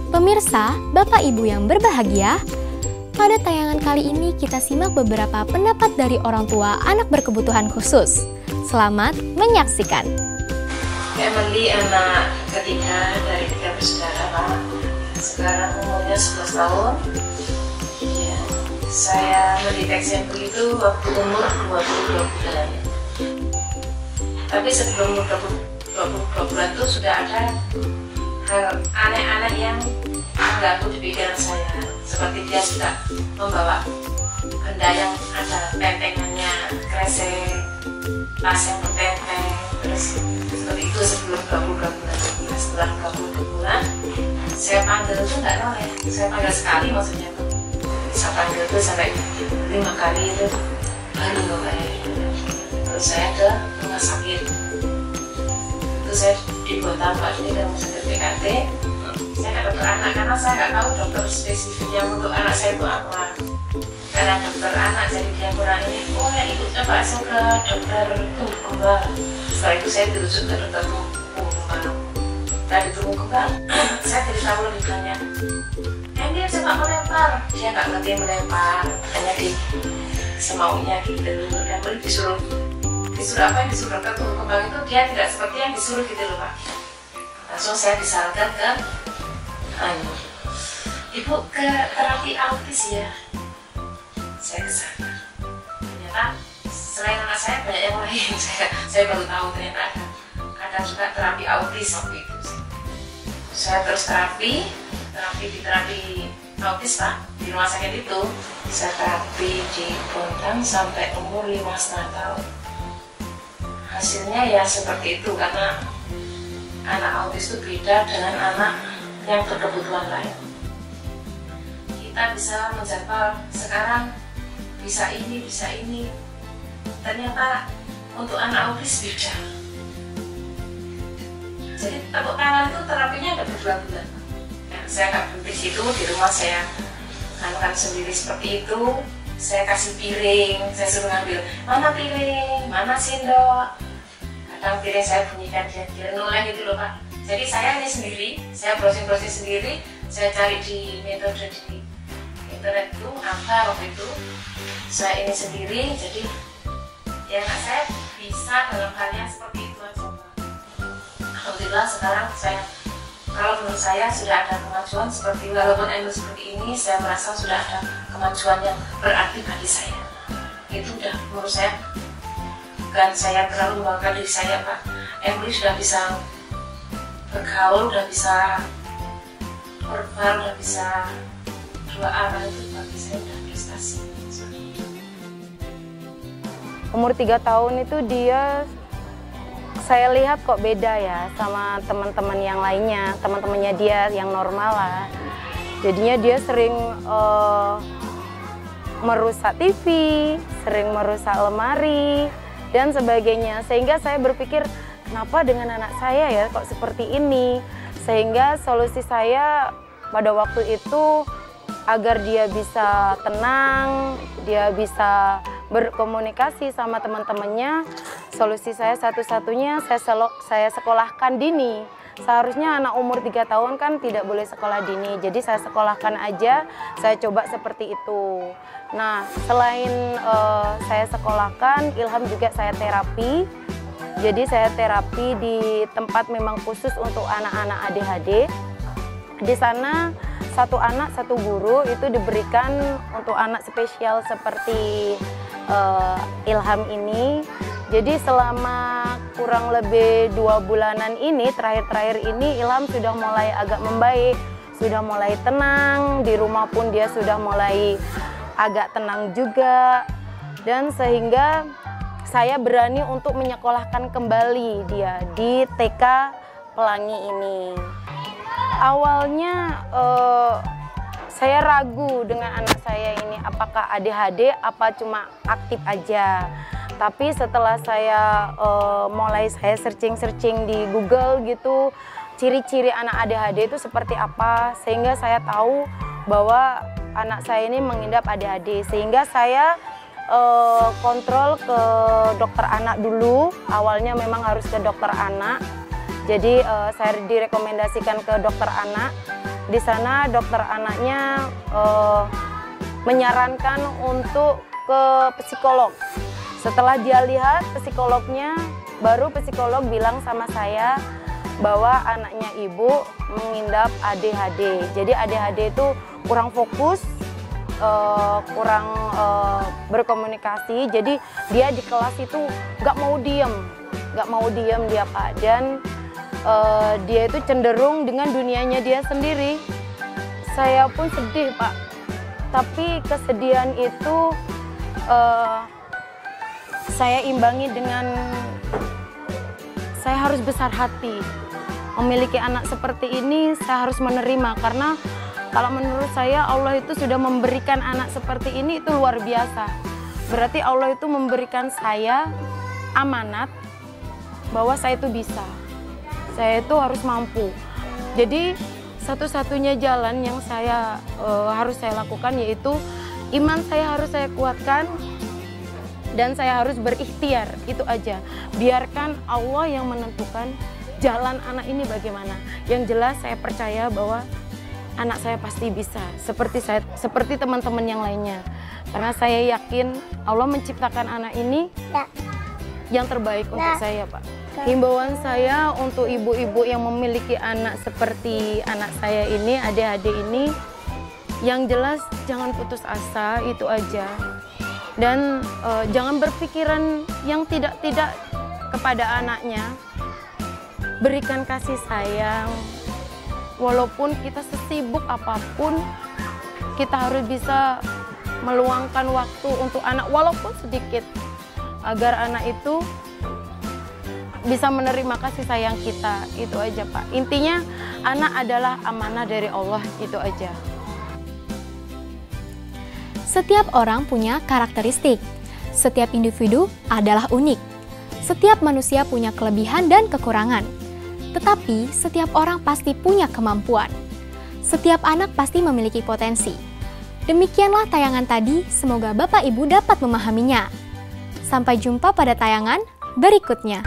Pemirsa, Bapak Ibu yang berbahagia, pada tayangan kali ini kita simak beberapa pendapat dari orang tua anak berkebutuhan khusus. Selamat menyaksikan. Emily anak ketiga dari 3 bersaudara, Pak. Sekarang umurnya 11 tahun. Ya, saya mendeteksi Emily itu waktu umur 22 bulan. Tapi sebelum 22 bulan itu sudah ada hal aneh-aneh yang mengganggu di pikiran saya. Seperti dia sudah membawa benda yang ada pentengannya, kresek, tas yang bertenteng, terus seperti itu sebelum 22 bulan. Setelah 22 bulan, saya panggil itu nggak noleh. Saya panggil sekali maksudnya tuh. Saya panggil itu sampai 5 kali itu baru noleh. Terus saya ke rumah sakit. Itu saya dibuat tampak ini ke rumah sakit PKT. Saya ke dokter anak karena saya nggak tahu dokter spesifik yang untuk anak saya itu apa. Karena dokter anak jadi dia kurang ini, oh ya ibu coba langsung ke dokter tumbuh kembang. Setelah itu saya dirujuk ke dokter tumbuh kembang. Dari tumbuh kembang, saya tidak tahu lebih banyak. Yang dia coba melempar, dia nggak ngerti melempar, hanya di semaunya gitu. Dan boleh disuruh apa yang disuruh dokter tumbuh kembang itu dia tidak seperti yang disuruh gitu loh Pak. Langsung saya disarankan ke ibu ke terapi autis ya. Saya ke sana. Ternyata selain anak saya banyak yang lain. Saya baru tahu ternyata ada juga terapi autis waktu itu. Saya terus terapi autis Pak di rumah sakit itu. Saya terapi di Bontang sampai umur 5,5 tahun. Hasilnya ya seperti itu karena anak autis itu beda dengan anak yang berkebutuhan lain. Kita bisa menjadwal sekarang bisa ini. Ternyata untuk anak autis beda. Jadi tepuk tangan itu terapinya ada berbulan-bulan. Ya, saya nggak berhenti situ, di rumah saya lakukan sendiri seperti itu. Saya kasih piring, saya suruh ngambil mana piring, mana sendok. Kadang piring saya bunyikan dia noleh gitu loh Pak. Jadi saya ini sendiri, saya browsing sendiri, saya cari di metode di internet itu apa waktu itu. Saya ini sendiri, jadi ya anak saya bisa dalam hal yang seperti itu aja. Alhamdulillah sekarang kalau menurut saya sudah ada kemajuan seperti walaupun Emily seperti ini, saya merasa sudah ada kemajuan yang berarti bagi saya. Itu udah menurut saya, bukan saya terlalu membanggakan diri saya Pak. Emily sudah bisa bergaul, udah bisa verbal, udah bisa 2 arah, itu bagi saya udah prestasi. Umur 3 tahun itu saya lihat kok beda ya sama teman-teman yang lainnya, teman-temannya dia yang normal lah. Jadinya dia sering merusak TV, sering merusak lemari dan sebagainya. Sehingga saya berpikir, kenapa dengan anak saya ya kok seperti ini? Sehingga solusi saya pada waktu itu agar dia bisa tenang, dia bisa berkomunikasi sama teman-temannya. Solusi saya satu-satunya saya sekolahkan dini. Seharusnya anak umur 3 tahun kan tidak boleh sekolah dini. Jadi saya sekolahkan aja, saya coba seperti itu. Nah, selain saya sekolahkan, Ilham juga saya terapi. Jadi saya terapi di tempat memang khusus untuk anak-anak ADHD. Di sana 1 anak 1 guru itu diberikan untuk anak spesial seperti Ilham ini. Jadi selama kurang lebih 2 bulanan ini, terakhir-terakhir ini Ilham sudah mulai agak membaik, sudah mulai tenang, di rumah pun dia sudah mulai agak tenang juga. Dan sehingga saya berani untuk menyekolahkan kembali dia di TK Pelangi ini. Awalnya saya ragu dengan anak saya ini apakah ADHD apa cuma aktif aja. Tapi setelah saya mulai saya searching di Google gitu, ciri-ciri anak ADHD itu seperti apa, sehingga saya tahu bahwa anak saya ini mengidap ADHD. Sehingga saya kontrol ke dokter anak dulu. Awalnya memang harus ke dokter anak. Jadi saya direkomendasikan ke dokter anak. Di sana dokter anaknya menyarankan untuk ke psikolog. Setelah dia lihat psikolognya, baru psikolog bilang sama saya bahwa anaknya ibu mengidap ADHD. Jadi ADHD itu kurang fokus, kurang berkomunikasi. Jadi dia di kelas itu nggak mau diem dia Pak. Dan dia itu cenderung dengan dunianya dia sendiri. Saya pun sedih Pak. Tapi kesedihan itu saya imbangi dengan saya harus besar hati. Memiliki anak seperti ini saya harus menerima, karena kalau menurut saya Allah itu sudah memberikan anak seperti ini itu luar biasa. Berarti Allah itu memberikan saya amanat bahwa saya itu bisa. Saya itu harus mampu. Jadi satu-satunya jalan yang harus saya lakukan yaitu iman saya harus saya kuatkan. Dan saya harus berikhtiar, itu aja. Biarkan Allah yang menentukan jalan anak ini bagaimana. Yang jelas saya percaya bahwa anak saya pasti bisa, seperti teman-teman yang lainnya. Karena saya yakin Allah menciptakan anak ini yang terbaik untuk saya, Pak. Himbauan saya untuk ibu-ibu yang memiliki anak seperti anak saya ini, adik-adik ini, yang jelas jangan putus asa, itu aja. Dan jangan berpikiran yang tidak-tidak kepada anaknya. Berikan kasih sayang. Walaupun kita sesibuk apapun, kita harus bisa meluangkan waktu untuk anak walaupun sedikit, agar anak itu bisa menerima kasih sayang kita. Itu aja Pak. Intinya anak adalah amanah dari Allah, itu aja. Setiap orang punya karakteristik. Setiap individu adalah unik. Setiap manusia punya kelebihan dan kekurangan. Tetapi setiap orang pasti punya kemampuan. Setiap anak pasti memiliki potensi. Demikianlah tayangan tadi, semoga Bapak Ibu dapat memahaminya. Sampai jumpa pada tayangan berikutnya.